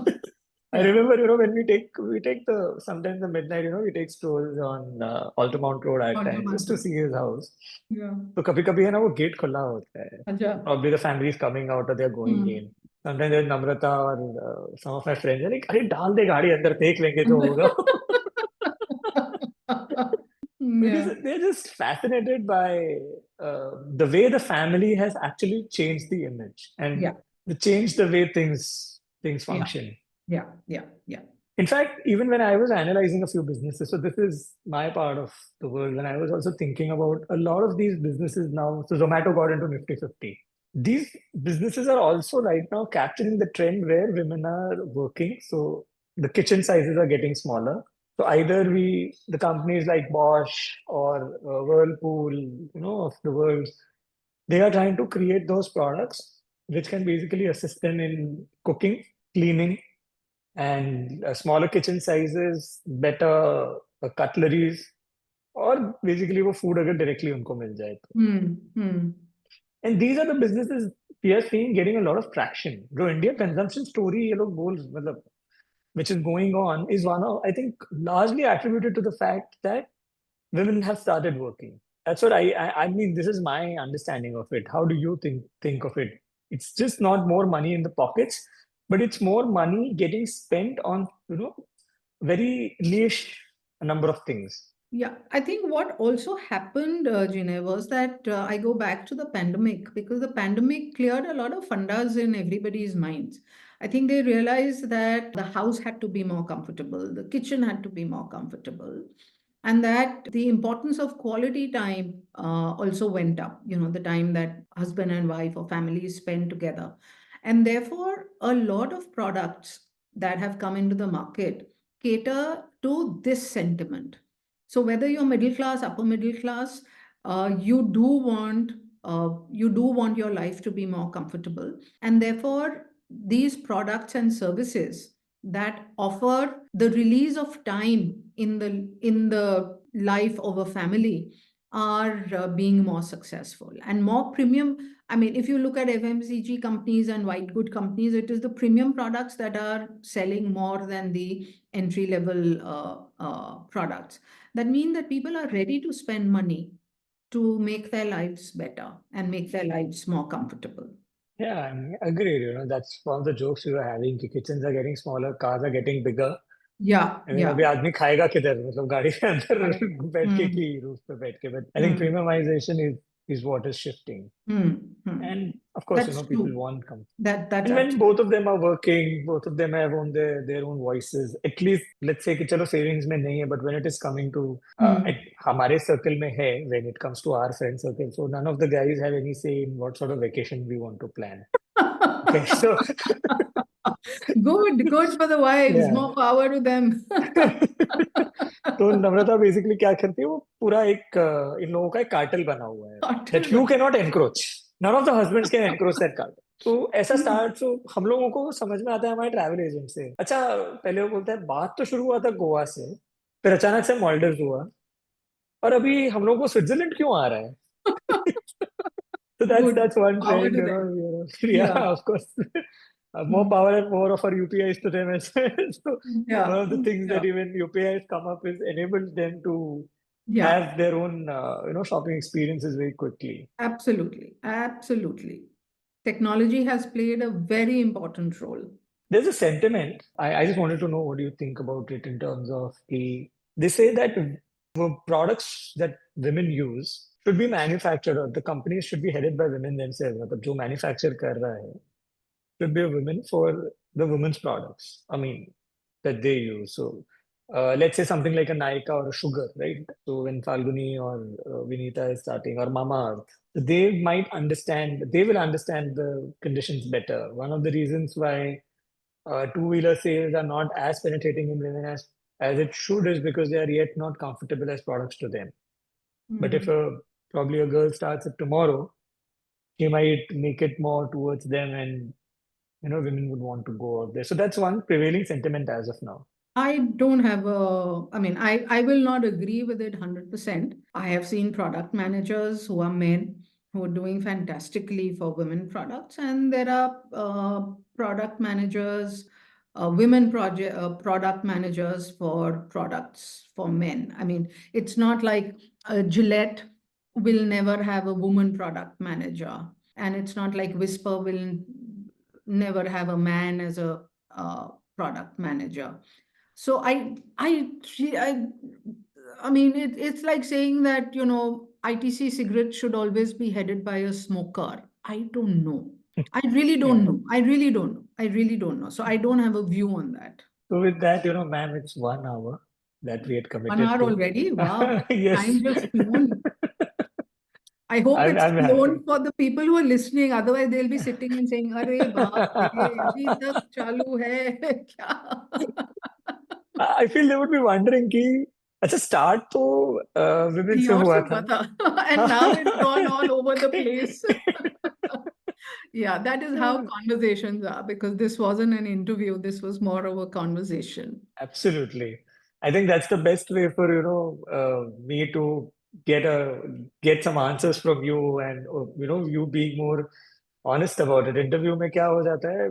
I Yeah. remember, when we take the sometimes the midnight, we take strolls on Altamount Road at times just to Automatic. see his house. Yeah. तो कभी कभी है ना वो gate खुला होता है. अच्छा. Probably the family is coming out or they're going Hmm. in. Sometimes there's Namrata or some of my friends are like, अरे डाल दे गाड़ी अंदर देख लेंगे जो होगा. Because Yeah. they're just fascinated by the way the family has actually changed the image and Yeah. changed the way things Yeah. function. Yeah. Yeah. Yeah. In fact, even when I was analyzing a few businesses, so this is my part of the world, when I was also thinking about a lot of these businesses now. So Zomato got into Nifty 50. These businesses are also right now capturing the trend where women are working. So the kitchen sizes are getting smaller. So either the companies like Bosch or Whirlpool, of the world, they are trying to create those products which can basically assist them in cooking, cleaning, and smaller kitchen sizes, better cutleries, और basically वो food अगर directly उनको मिल जाए तो. Hmm. And these are the businesses we are seeing getting a lot of traction. जो India consumption story ये लोग बोल मतलब which is going on is one of, I think, largely attributed to the fact that women have started working. That's what I mean. This is my understanding of it. How do you think of it? It's just not more money in the pockets, but it's more money getting spent on very niche number of things. Yeah, I think what also happened, Jinay, was that I go back to the pandemic because the pandemic cleared a lot of fundas in everybody's minds. I think they realized that the house had to be more comfortable, the kitchen had to be more comfortable, and that the importance of quality time also went up, the time that husband and wife or families spend together. And therefore, a lot of products that have come into the market cater to this sentiment. So whether you're middle class, upper middle class, you do want your life to be more comfortable, and therefore these products and services that offer the release of time in the life of a family are being more successful and more premium. I mean, if you look at FMCG companies and white good companies, it is the premium products that are selling more than the entry level products. That means that people are ready to spend money to make their lives better and make their lives more comfortable. Yeah, I agree. That's one of the jokes we were having. कि kitchens are getting smaller, cars are getting bigger. Yeah, I mean, yeah. अभी आदमी खाएगा किधर मतलब गाड़ी के अंदर Correct. बैठ के Hmm. कि रूफ पे बैठ के. But I think Hmm. premiumization is what is shifting. Hmm. Hmm. And of course, That's people true. want comfort. That's And when absolutely. both of them are working, both of them have own their own voices. At least let's say कि चलो savings में नहीं है, but when it is coming to Hmm. हमारे circle में है, when it comes to our friend circle, so none of the guys have any say in what sort of vacation we want to plan. Okay, so Good for the wives. yeah. More power to them. तो नम्रता basically क्या करती है, वो पूरा एक इन लोगों का एक कार्टेल बना हुआ है that Cartel you bana. Can not encroach. None of the husbands can encroach that cartel. तो ऐसा Hmm. स्टार्ट, तो हम लोगों को समझ में आता है हमारे ट्रैवल एजेंट से. अच्छा, पहले वो बोलता है बात तो शुरू हुआ था गोवा से, फिर अचानक से मालदीव्स हुआ, और अभी हम लोगों को स्विट्जरलैंड क्यों आ रहा है. So Good. that's one Power trend, to them. yeah, Yeah. of course. More Hmm. power and more of our UPIs to them as well. So one Yeah. of the things that Yeah. even UPIs come up is enables them to Yeah. have their own, shopping experiences very quickly. Absolutely. Absolutely. Technology has played a very important role. There's a sentiment. I just wanted to know what do you think about it in terms of they say that the products that women use should be manufactured, or the companies should be headed by women themselves. मतलब जो manufacture कर रहा है should be a woman for the women's products. I mean, that they use. So, let's say something like a Nykaa or a Sugar, right? So when Falguni or Vinita is starting, or Mama Earth, they will understand the conditions better. One of the reasons why two-wheeler sales are not as penetrating in women as it should is because they are yet not comfortable as products to them. But if Hmm. probably a girl starts it tomorrow, she might make it more towards them, and women would want to go out there. So that's one prevailing sentiment as of now. I don't have I mean, I will not agree with it 100%. I have seen product managers who are men who are doing fantastically for women products, and there are product managers, product managers for products for men. I mean, it's not like Gillette will never have a woman product manager, and it's not like Whisper will never have a man as a uh, product manager. So I mean, it's like saying that, ITC cigarettes should always be headed by a smoker. I don't know. I really don't Yeah. know. I really don't know. I really don't know. So I don't have a view on that. So with that, ma'am, it's 1 hour that we had One committed hour to. already? Wow. Yes. Time just flown. I hope I'm, it's I'm happy. flown for the people who are listening. Otherwise, they'll be sitting and saying, "Arey baap re, abhi tak chalu hai kya?" I feel they would be wondering कि अच्छा start तो women कहीं से और से हुआ हुआ था. था. And now it's gone all over the place. Yeah, that is how conversations are because this wasn't an interview. This was more of a conversation. Absolutely. I think that's the best way for, me to get a get some answers from you and you being more honest about it. Interview में क्या हो जाता है?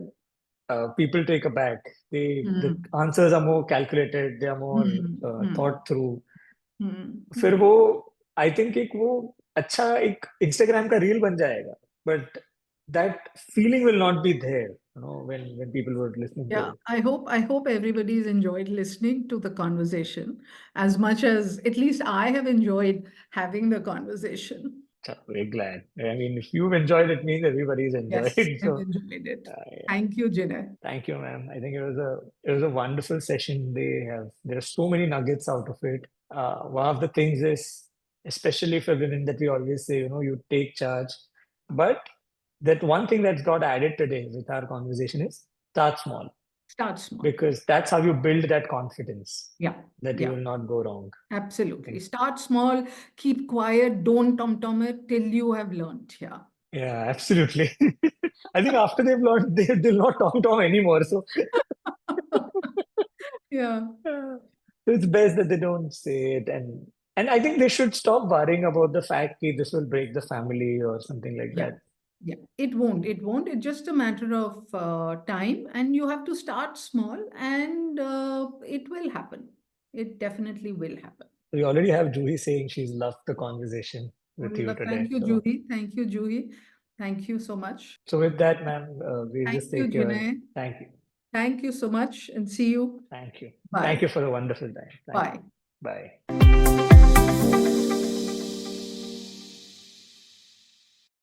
People take aback. The Hmm. answers are more calculated, they are more Hmm. Hmm. thought through. Hmm. फिर Hmm. वो I think एक वो अच्छा एक इंस्टाग्राम का रील बन जाएगा but that feeling will not be there when people were listening to Yeah, it. I hope everybody's enjoyed listening to the conversation as much as at least I have enjoyed having the conversation. So we're glad. I mean, if you've enjoyed it, means everybody's enjoyed. Yes, I've So enjoyed it. yeah. Thank you, Jinay. Thank you, ma'am. I think it was a wonderful session. There are so many nuggets out of it. One of the things is, especially for women, that we always say, you take charge. But that one thing that's got added today with our conversation is start small, Start small. because that's how you build that confidence Yeah, that you yeah, will not go wrong. I absolutely. think, Start small, keep quiet, don't tom-tom it till you have learned. Yeah. yeah, absolutely. I think after they've learned, they'll not talk to anymore. So Yeah, uh, it's best that they don't say it, and I think they should stop worrying about the fact that this will break the family or something like yeah, that. yeah. It won't. It won't. It's just a matter of time, and you have to start small, and it will happen. It definitely will happen. We already have Juhi saying she's loved the conversation with you today. Thank you, So, Juhi. Thank you, Juhi. Thank you so much. so with that, ma'am, we'll Thank just you, take your Jinay. thank you, Thank you so much, and see you. thank you, thank Bye. you for a wonderful time. Thank you. Bye. Bye.